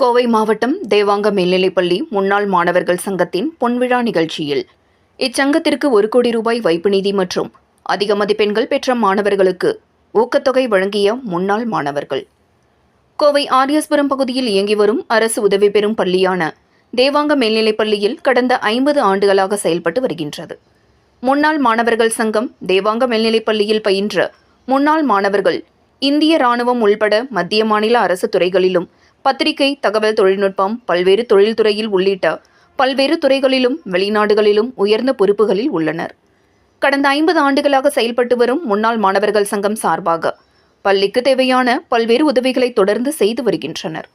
கோவை மாவட்டம் தேவாங்க மேல்நிலைப்பள்ளி முன்னாள் மாணவர்கள் சங்கத்தின் பொன்விழா நிகழ்ச்சியில் இச்சங்கத்திற்கு 1 கோடி ரூபாய் வைப்பு நிதி மற்றும் அதிக மதிப்பெண்கள் பெற்ற மாணவர்களுக்கு ஊக்கத்தொகை வழங்கிய முன்னாள் மாணவர்கள். கோவை ஆரியஸ்புரம் பகுதியில் இயங்கி வரும் அரசு உதவி பெறும் பள்ளியான தேவாங்க மேல்நிலைப்பள்ளியில் கடந்த 50 ஆண்டுகளாக செயல்பட்டு வருகின்றது. முன்னாள் மாணவர்கள் சங்கம் தேவாங்க மேல்நிலைப்பள்ளியில் பயின்ற முன்னாள் மாணவர்கள் இந்திய ராணுவம் உள்பட மத்திய மாநில அரசு துறைகளிலும் பத்திரிகை, தகவல் தொழில்நுட்பம், பல்வேறு தொழில்துறையில் உள்ளிட்ட பல்வேறு துறைகளிலும் வெளிநாடுகளிலும் உயர்ந்த பொறுப்புகளில் உள்ளனர். கடந்த 50 ஆண்டுகளாக செயல்பட்டு வரும் முன்னாள் மாணவர்கள் சங்கம் சார்பாக பள்ளிக்கு தேவையான பல்வேறு உதவிகளை தொடர்ந்து செய்து வருகின்றனர்.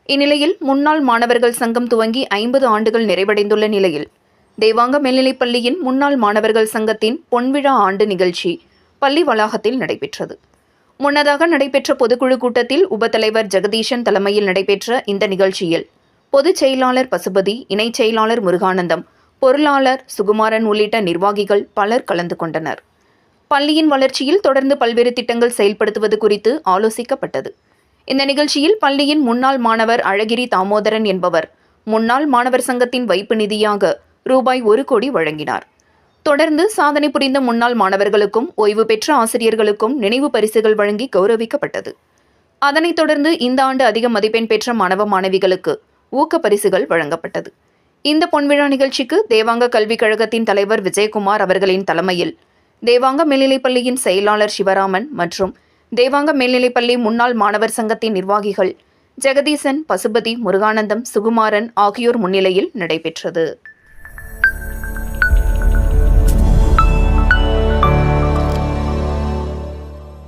இந்நிலையில் முன்னாள் மாணவர்கள் சங்கம் துவங்கி 50 ஆண்டுகள் நிறைவடைந்துள்ள நிலையில் தேவாங்க மேல்நிலைப்பள்ளியின் முன்னாள் மாணவர்கள் சங்கத்தின் பொன்விழா ஆண்டு நிகழ்ச்சி பள்ளி வளாகத்தில் நடைபெற்றது. முன்னதாக நடைபெற்ற பொதுக்குழு கூட்டத்தில் உபத்தலைவர் ஜெகதீஷன் தலைமையில் நடைபெற்ற இந்த நிகழ்ச்சியில் பொதுச் செயலாளர் பசுபதி, இணைச் செயலாளர் முருகானந்தம், பொருளாளர் சுகுமாரன் உள்ளிட்ட நிர்வாகிகள் பலர் கலந்து கொண்டனர். பள்ளியின் வளர்ச்சியில் தொடர்ந்து பல்வேறு திட்டங்கள் செயல்படுத்துவது குறித்து ஆலோசிக்கப்பட்டது. இந்த நிகழ்ச்சியில் பள்ளியின் முன்னாள் மாணவர் அழகிரி தாமோதரன் என்பவர் முன்னாள் மாணவர் சங்கத்தின் வைப்பு நிதியாக ரூபாய் 1 கோடி வழங்கினார். தொடர்ந்து சாதனை புரிந்த முன்னாள் மாணவர்களுக்கும் ஓய்வு பெற்ற ஆசிரியர்களுக்கும் நினைவு பரிசுகள் வழங்கி கௌரவிக்கப்பட்டது. அதனைத் தொடர்ந்து இந்த ஆண்டு அதிக மதிப்பெண் பெற்ற மாணவ மாணவிகளுக்கு ஊக்க பரிசுகள் வழங்கப்பட்டது. இந்த பொன்விழா நிகழ்ச்சிக்கு தேவாங்க கல்விக் கழகத்தின் தலைவர் விஜயகுமார் அவர்களின் தலைமையில் தேவாங்க மேல்நிலைப்பள்ளியின் செயலாளர் சிவராமன் மற்றும் தேவாங்க மேல்நிலைப்பள்ளி முன்னாள் மாணவர் சங்கத்தின் நிர்வாகிகள் ஜெகதீசன், பசுபதி, முருகானந்தம், சுகுமாரன் ஆகியோர் முன்னிலையில் நடைபெற்றது.